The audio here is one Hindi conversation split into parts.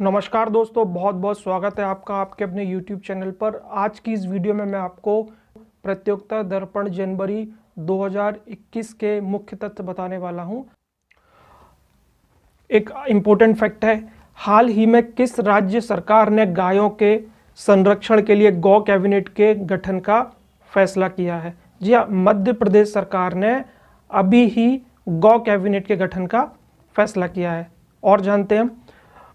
नमस्कार दोस्तों, बहुत बहुत स्वागत है आपका आपके अपने YouTube चैनल पर। आज की इस वीडियो में मैं आपको प्रतियोगिता दर्पण जनवरी 2021 के मुख्य तथ्य बताने वाला हूं। एक इम्पोर्टेंट फैक्ट है, हाल ही में किस राज्य सरकार ने गायों के संरक्षण के लिए गौ कैबिनेट के गठन का फैसला किया है? जी हाँ, मध्य प्रदेश सरकार ने अभी ही गौ कैबिनेट के गठन का फैसला किया है। और जानते हैं,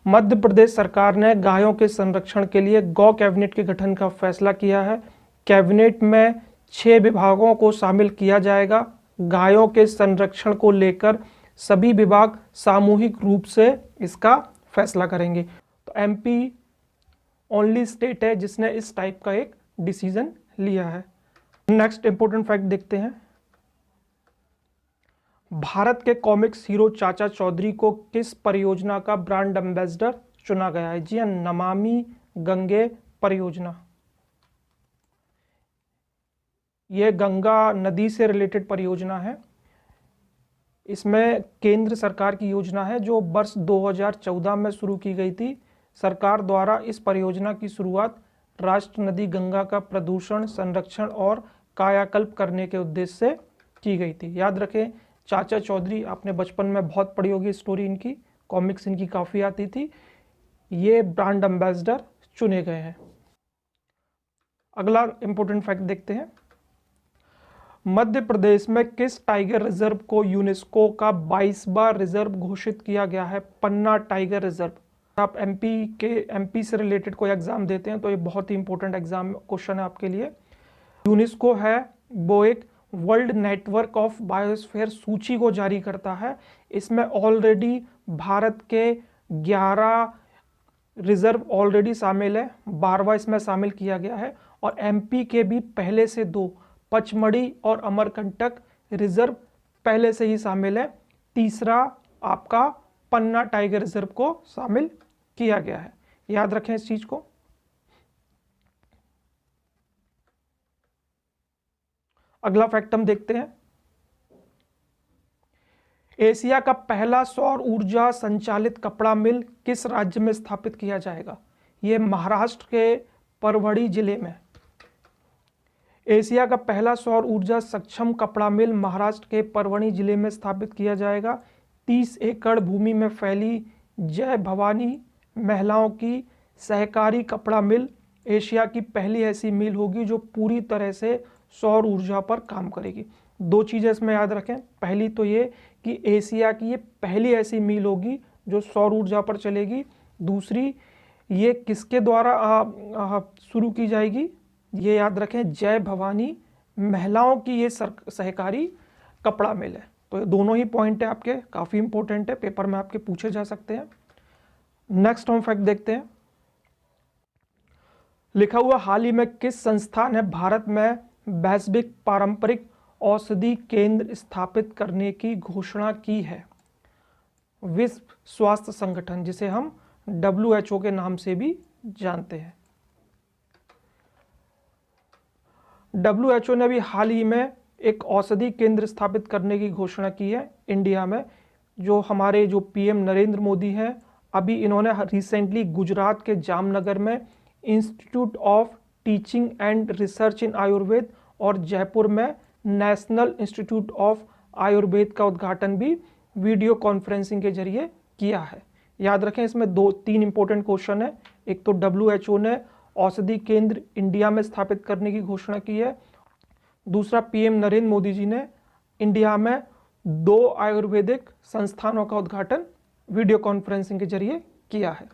मध्य प्रदेश सरकार ने गायों के संरक्षण के लिए गौ कैबिनेट के गठन का फैसला किया है। कैबिनेट में 6 विभागों को शामिल किया जाएगा। गायों के संरक्षण को लेकर सभी विभाग सामूहिक रूप से इसका फैसला करेंगे। तो एमपी ओनली स्टेट है जिसने इस टाइप का एक डिसीजन लिया है। नेक्स्ट इंपॉर्टेंट फैक्ट देखते हैं। भारत के कॉमिक्स हीरो चाचा चौधरी को किस परियोजना का ब्रांड एम्बेसडर चुना गया है? जी हाँ, नमामि गंगे परियोजना। यह गंगा नदी से रिलेटेड परियोजना है। इसमें केंद्र सरकार की योजना है जो वर्ष 2014 में शुरू की गई थी। सरकार द्वारा इस परियोजना की शुरुआत राष्ट्र नदी गंगा का प्रदूषण, संरक्षण और कायाकल्प करने के उद्देश्य से की गई थी। याद रखें, चाचा चौधरी आपने बचपन में बहुत पढ़ी होगी स्टोरी, इनकी कॉमिक्स इनकी काफ़ी आती थी। ये ब्रांड एम्बेसडर चुने गए हैं। अगला इंपॉर्टेंट फैक्ट देखते हैं। मध्य प्रदेश में किस टाइगर रिजर्व को यूनेस्को का 22वां रिजर्व घोषित किया गया है? पन्ना टाइगर रिजर्व। आप एमपी से रिलेटेड कोई एग्जाम देते हैं तो ये बहुत ही इंपॉर्टेंट एग्जाम क्वेश्चन है आपके लिए। यूनेस्को है वो एक वर्ल्ड नेटवर्क ऑफ बायोस्फीयर सूची को जारी करता है। इसमें ऑलरेडी भारत के 11 रिजर्व ऑलरेडी शामिल है, 12वां इसमें शामिल किया गया है। और एमपी के भी पहले से 2 पचमढ़ी और अमरकंटक रिजर्व पहले से ही शामिल है। तीसरा आपका पन्ना टाइगर रिजर्व को शामिल किया गया है। याद रखें इस चीज को। अगला फैक्ट हम देखते हैं। एशिया का पहला सौर ऊर्जा संचालित कपड़ा मिल किस राज्य में स्थापित किया जाएगा? यह महाराष्ट्र के परभणी जिले में। एशिया का पहला सौर ऊर्जा सक्षम कपड़ा मिल महाराष्ट्र के परभणी जिले में स्थापित किया जाएगा। 30 एकड़ भूमि में फैली जय भवानी महिलाओं की सहकारी कपड़ा मिल एशिया की पहली ऐसी मिल होगी जो पूरी तरह से सौर ऊर्जा पर काम करेगी। 2 चीज़ें इसमें याद रखें। पहली तो ये कि एशिया की ये पहली ऐसी मिल होगी जो सौर ऊर्जा पर चलेगी। दूसरी, ये किसके द्वारा शुरू की जाएगी? ये याद रखें, जय भवानी महिलाओं की ये सहकारी कपड़ा मिल है। तो ये दोनों ही पॉइंट है आपके, काफ़ी इंपॉर्टेंट है, पेपर में आपके पूछे जा सकते हैं। नेक्स्ट हम फैक्ट देखते हैं। लिखा हुआ, हाल ही में किस संस्था ने भारत में वैश्विक पारंपरिक औषधि केंद्र स्थापित करने की घोषणा की है? विश्व स्वास्थ्य संगठन, जिसे हम WHO के नाम से भी जानते हैं। WHO ने भी हाल ही में एक औषधि केंद्र स्थापित करने की घोषणा की है इंडिया में। जो हमारे PM नरेंद्र मोदी हैं, अभी इन्होंने रिसेंटली गुजरात के जामनगर में institute of teaching and research इन आयुर्वेद और जयपुर में नेशनल इंस्टीट्यूट ऑफ आयुर्वेद का उद्घाटन भी वीडियो कॉन्फ्रेंसिंग के जरिए किया है। याद रखें, इसमें 2-3 इंपॉर्टेंट क्वेश्चन है। एक तो WHO ने औषधि केंद्र इंडिया में स्थापित करने की घोषणा की है। दूसरा, PM नरेंद्र मोदी जी ने इंडिया में 2 आयुर्वेदिक संस्थानों का उद्घाटन वीडियो कॉन्फ्रेंसिंग के जरिए किया है।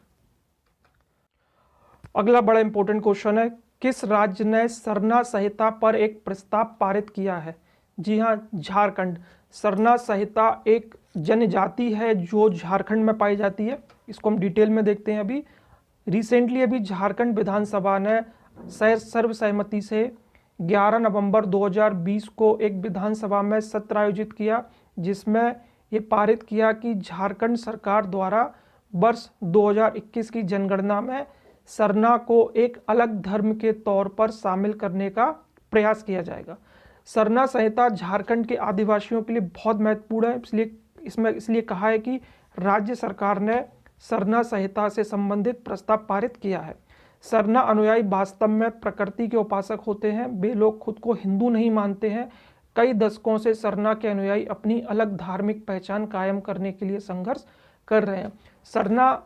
अगला बड़ा इंपॉर्टेंट क्वेश्चन है, किस राज्य ने सरना संहिता पर एक प्रस्ताव पारित किया है? जी हाँ, झारखंड। सरना संहिता एक जनजाति है जो झारखंड में पाई जाती है। इसको हम डिटेल में देखते हैं। अभी रिसेंटली झारखंड विधानसभा ने सर्वसहमति से 11 नवंबर 2020 को एक विधानसभा में सत्र आयोजित किया, जिसमें ये पारित किया कि झारखंड सरकार द्वारा वर्ष 2021 की जनगणना में सरना को एक अलग धर्म के तौर पर शामिल करने का प्रयास किया जाएगा। सरना संहिता झारखंड के आदिवासियों के लिए बहुत महत्वपूर्ण है, इसलिए कहा है कि राज्य सरकार ने सरना संहिता से संबंधित प्रस्ताव पारित किया है। सरना अनुयायी वास्तव में प्रकृति के उपासक होते हैं, वे लोग खुद को हिंदू नहीं मानते हैं। कई दशकों से सरना के अनुयायी अपनी अलग धार्मिक पहचान कायम करने के लिए संघर्ष कर रहे हैं। सरना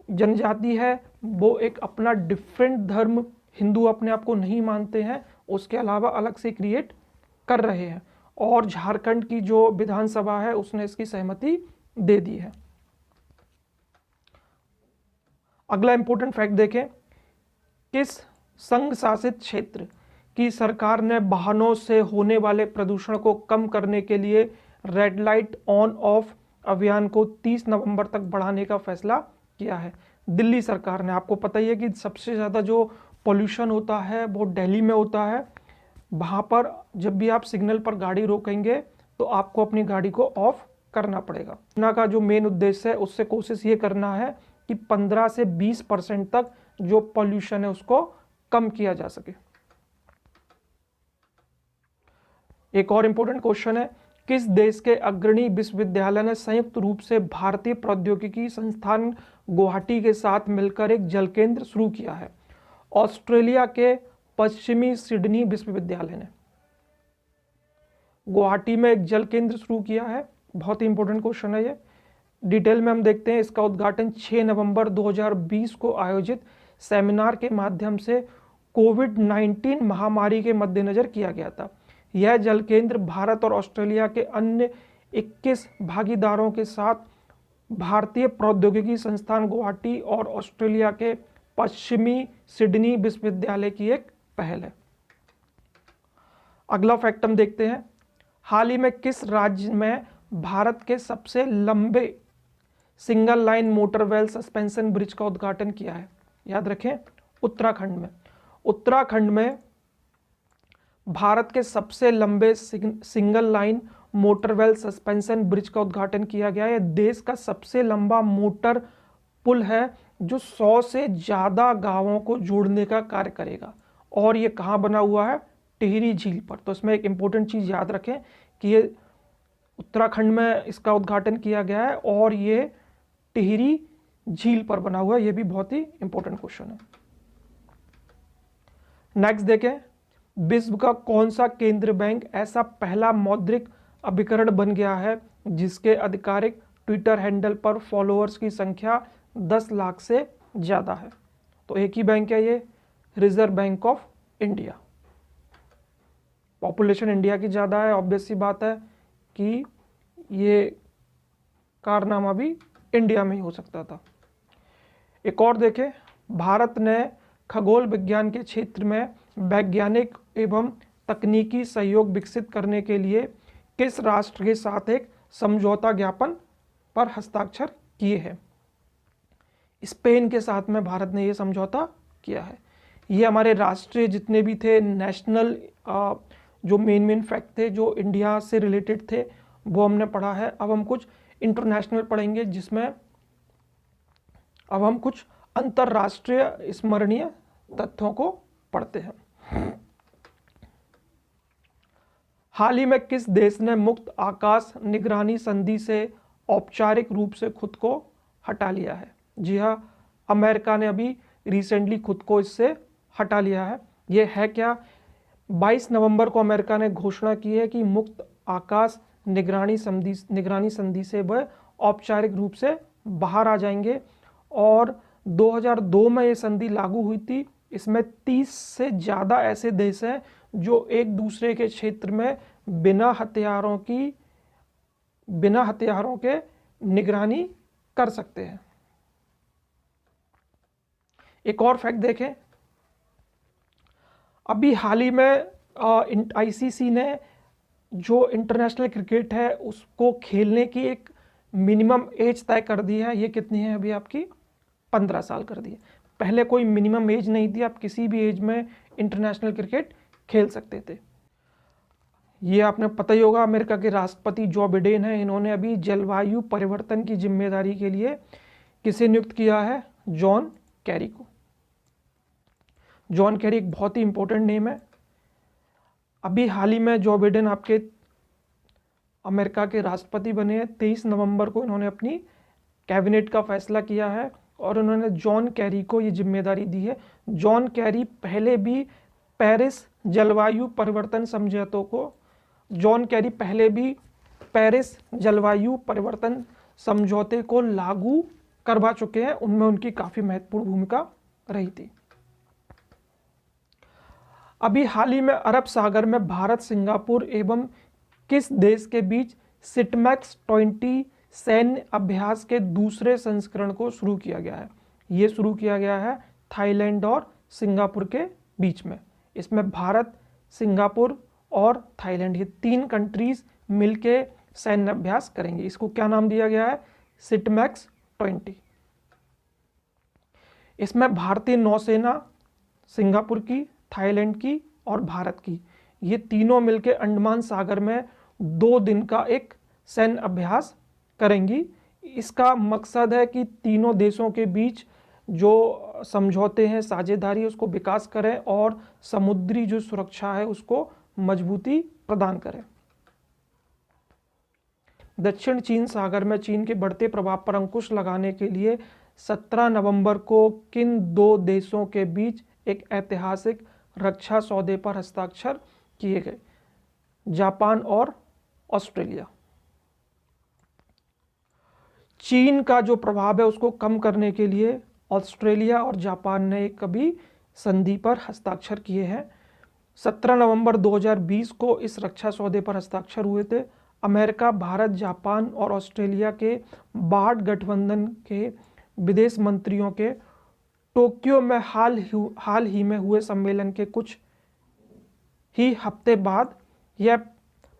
जनजाति है, वो एक अपना डिफरेंट धर्म, हिंदू अपने आप को नहीं मानते हैं, उसके अलावा अलग से क्रिएट कर रहे हैं, और झारखंड की जो विधानसभा है उसने इसकी सहमति दे दी है। अगला इंपॉर्टेंट फैक्ट देखें, किस संघ शासित क्षेत्र की सरकार ने वाहनों से होने वाले प्रदूषण को कम करने के लिए रेड लाइट ऑन ऑफ अभियान को 30 नवंबर तक बढ़ाने का फैसला किया है? दिल्ली सरकार ने। आपको पता ही है कि सबसे ज़्यादा जो पॉल्यूशन होता है वो दिल्ली में होता है। वहाँ पर जब भी आप सिग्नल पर गाड़ी रोकेंगे तो आपको अपनी गाड़ी को ऑफ करना पड़ेगा। योजना का जो मेन उद्देश्य है उससे कोशिश ये करना है कि 15 से 20% तक जो पॉल्यूशन है उसको कम किया जा सके। एक और इंपॉर्टेंट क्वेश्चन है, किस देश के अग्रणी विश्वविद्यालय ने संयुक्त रूप से भारतीय प्रौद्योगिकी संस्थान गुवाहाटी के साथ मिलकर एक जल केंद्र शुरू किया है? ऑस्ट्रेलिया के पश्चिमी सिडनी विश्वविद्यालय ने गुवाहाटी में एक जल केंद्र शुरू किया है। बहुत ही इंपॉर्टेंट क्वेश्चन है ये। डिटेल में हम देखते हैं। इसका उद्घाटन 6 नवंबर 2020 को आयोजित सेमिनार के माध्यम से कोविड-19 महामारी के मद्देनजर किया गया था। यह जल केंद्र भारत और ऑस्ट्रेलिया के अन्य 21 भागीदारों के साथ भारतीय प्रौद्योगिकी संस्थान गुवाहाटी और ऑस्ट्रेलिया के पश्चिमी सिडनी विश्वविद्यालय की एक पहल है। अगला फैक्ट हम देखते हैं, हाल ही में किस राज्य में भारत के सबसे लंबे single line motor well suspension bridge का उद्घाटन किया है? याद रखें, उत्तराखंड में। उत्तराखंड में भारत के सबसे लंबे single line motor well suspension bridge का उद्घाटन किया गया है। देश का सबसे लंबा मोटर पुल है जो 100 से ज़्यादा गांवों को जोड़ने का कार्य करेगा, और ये कहाँ बना हुआ है? टिहरी झील पर। तो इसमें एक इंपॉर्टेंट चीज़ याद रखें कि ये उत्तराखंड में इसका उद्घाटन किया गया है और ये टिहरी झील पर बना हुआ है। ये भी बहुत ही इंपॉर्टेंट क्वेश्चन है। नेक्स्ट देखें, विश्व का कौन सा केंद्रीय बैंक ऐसा पहला मौद्रिक अभिकरण बन गया है जिसके आधिकारिक ट्विटर हैंडल पर फॉलोअर्स की संख्या 10 लाख से ज़्यादा है? तो एक ही बैंक है ये, reserve bank of India. Population India की ज़्यादा है, ऑब्वियस सी बात है कि ये कारनामा भी इंडिया में ही हो सकता था। एक और देखें, भारत ने खगोल विज्ञान के क्षेत्र में वैज्ञानिक एवं तकनीकी सहयोग विकसित करने के लिए किस राष्ट्र के साथ एक समझौता ज्ञापन पर हस्ताक्षर किए हैं? स्पेन के साथ में भारत ने ये समझौता किया है। ये हमारे राष्ट्रीय जितने भी थे, नेशनल जो मेन फैक्ट थे जो इंडिया से रिलेटेड थे वो हमने पढ़ा है। अब हम कुछ इंटरनेशनल पढ़ेंगे, जिसमें अब हम कुछ अंतरराष्ट्रीय स्मरणीय तथ्यों को पढ़ते हैं। हाल ही में किस देश ने मुक्त आकाश निगरानी संधि से औपचारिक रूप से खुद को हटा लिया है? जी हाँ, अमेरिका ने अभी रिसेंटली खुद को इससे हटा लिया है। ये है क्या? 22 नवंबर को अमेरिका ने घोषणा की है कि मुक्त आकाश निगरानी संधि से वह औपचारिक रूप से बाहर आ जाएंगे, और 2002 में ये संधि लागू हुई थी। इसमें 30 से ज़्यादा ऐसे देश हैं जो एक दूसरे के क्षेत्र में बिना हथियारों के निगरानी कर सकते हैं। एक और फैक्ट देखें, अभी हाल ही में आईसीसी ने जो इंटरनेशनल क्रिकेट है उसको खेलने की एक मिनिमम एज तय कर दी है। ये कितनी है अभी आपकी? 15 साल कर दी है। पहले कोई मिनिमम एज नहीं थी, आप किसी भी एज में इंटरनेशनल क्रिकेट खेल सकते थे। ये आपने पता ही होगा, अमेरिका के राष्ट्रपति जो बिडेन हैं, इन्होंने अभी जलवायु परिवर्तन की जिम्मेदारी के लिए किसे नियुक्त किया है? जॉन कैरी को। जॉन कैरी एक बहुत ही इंपॉर्टेंट नेम है। अभी हाल ही में जो बिडेन आपके अमेरिका के राष्ट्रपति बने हैं, 23 नवंबर को इन्होंने अपनी कैबिनेट का फैसला किया है और उन्होंने जॉन कैरी को ये जिम्मेदारी दी है। जॉन कैरी पहले भी पेरिस जलवायु परिवर्तन समझौते को लागू करवा चुके हैं, उनमें उनकी काफ़ी महत्वपूर्ण भूमिका रही थी। अभी हाल ही में अरब सागर में भारत, सिंगापुर एवं किस देश के बीच सिटमैक्स 20 सैन्य अभ्यास के दूसरे संस्करण को शुरू किया गया है? ये शुरू किया गया है थाईलैंड और सिंगापुर के बीच में। इसमें भारत, सिंगापुर और थाईलैंड, ये 3 कंट्रीज मिलके सैन्य अभ्यास करेंगे। इसको क्या नाम दिया गया है? सिटमैक्स 20। इसमें भारतीय नौसेना, सिंगापुर की, थाईलैंड की और भारत की, ये तीनों मिलकर अंडमान सागर में 2 दिन का एक सैन्य अभ्यास करेंगी। इसका मकसद है कि तीनों देशों के बीच जो समझौते हैं, साझेदारी, उसको विकास करें और समुद्री जो सुरक्षा है उसको मजबूती प्रदान करें। दक्षिण चीन सागर में चीन के बढ़ते प्रभाव पर अंकुश लगाने के लिए 17 नवंबर को किन 2 देशों के बीच एक ऐतिहासिक रक्षा सौदे पर हस्ताक्षर किए गए? जापान और ऑस्ट्रेलिया। चीन का जो प्रभाव है उसको कम करने के लिए ऑस्ट्रेलिया और जापान ने कभी संधि पर हस्ताक्षर किए हैं। 17 नवंबर 2020 को इस रक्षा सौदे पर हस्ताक्षर हुए थे। अमेरिका, भारत, जापान और ऑस्ट्रेलिया के 62 गठबंधन के विदेश मंत्रियों के टोक्यो में हाल ही में हुए सम्मेलन के कुछ ही हफ्ते बाद यह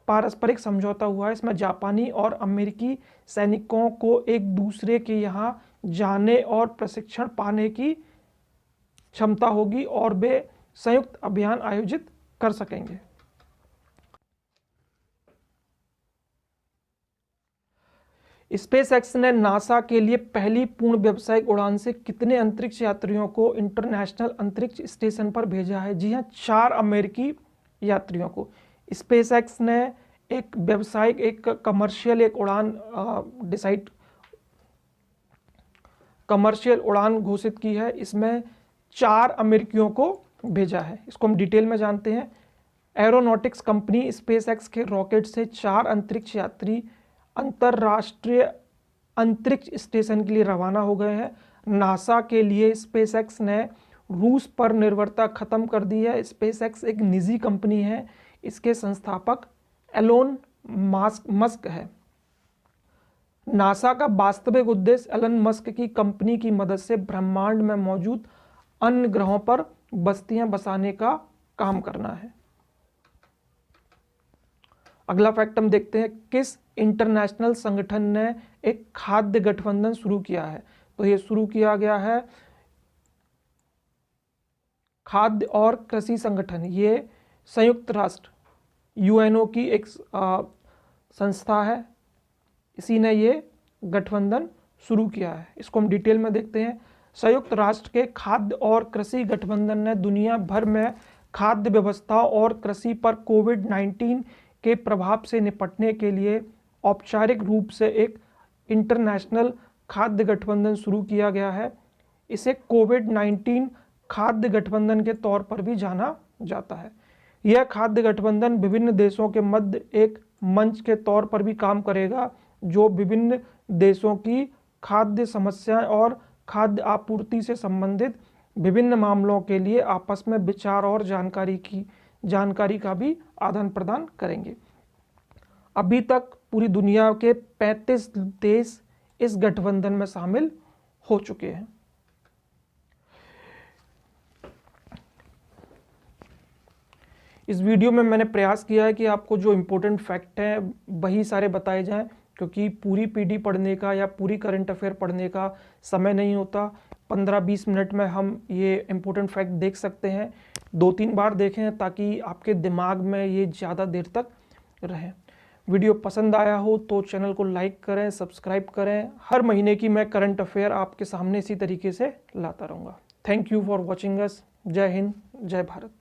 पारस्परिक समझौता हुआ है। इसमें जापानी और अमेरिकी सैनिकों को एक दूसरे के यहाँ जाने और प्रशिक्षण पाने की क्षमता होगी और वे संयुक्त अभियान आयोजित कर सकेंगे। स्पेसएक्स ने नासा के लिए पहली पूर्ण व्यावसायिक उड़ान से कितने अंतरिक्ष यात्रियों को इंटरनेशनल अंतरिक्ष स्टेशन पर भेजा है? जी हाँ, 4 अमेरिकी यात्रियों को। स्पेसएक्स ने एक व्यावसायिक, एक कमर्शियल उड़ान घोषित की है। इसमें 4 अमेरिकियों को भेजा है। इसको हम डिटेल में जानते हैं। एरोनॉटिक्स कंपनी स्पेसएक्स के रॉकेट से 4 अंतरिक्ष यात्री अंतरराष्ट्रीय अंतरिक्ष स्टेशन के लिए रवाना हो गए हैं। नासा के लिए स्पेसएक्स ने रूस पर निर्भरता खत्म कर दी है। स्पेसएक्स एक निजी कंपनी है। इसके संस्थापक एलोन मस्क है। नासा का वास्तविक उद्देश्य एलन मस्क की कंपनी की मदद से ब्रह्मांड में मौजूद अन्य ग्रहों पर बस्तियां बसाने का काम करना है। अगला फैक्ट हम देखते हैं, किस इंटरनेशनल संगठन ने एक खाद्य गठबंधन शुरू किया है? तो ये शुरू किया गया है खाद्य और कृषि संगठन। ये संयुक्त राष्ट्र यूएनओ की एक संस्था है। इसी ने ये गठबंधन शुरू किया है। इसको हम डिटेल में देखते हैं। संयुक्त राष्ट्र के खाद्य और कृषि गठबंधन ने दुनिया भर में खाद्य व्यवस्था और कृषि पर कोविड-19 के प्रभाव से निपटने के लिए औपचारिक रूप से एक इंटरनेशनल खाद्य गठबंधन शुरू किया गया है। इसे कोविड-19 खाद्य गठबंधन के तौर पर भी जाना जाता है। यह खाद्य गठबंधन विभिन्न देशों के मध्य एक मंच के तौर पर भी काम करेगा, जो विभिन्न देशों की खाद्य समस्याएं और खाद्य आपूर्ति से संबंधित विभिन्न मामलों के लिए आपस में विचार और जानकारी का भी आदान प्रदान करेंगे। अभी तक पूरी दुनिया के 35 देश इस गठबंधन में शामिल हो चुके हैं। इस वीडियो में मैंने प्रयास किया है कि आपको जो इम्पोर्टेंट फैक्ट हैं वही सारे बताए जाएं, क्योंकि पूरी पीडी पढ़ने का या पूरी करंट अफेयर पढ़ने का समय नहीं होता। 15-20 मिनट में हम ये इम्पोर्टेंट फैक्ट देख सकते हैं। 2-3 बार देखें ताकि आपके दिमाग में ये ज़्यादा देर तक रहे। वीडियो पसंद आया हो तो चैनल को लाइक करें, सब्सक्राइब करें। हर महीने की मैं करंट अफेयर आपके सामने इसी तरीके से लाता रहूँगा। Thank you for watching us. जय हिंद, जय भारत।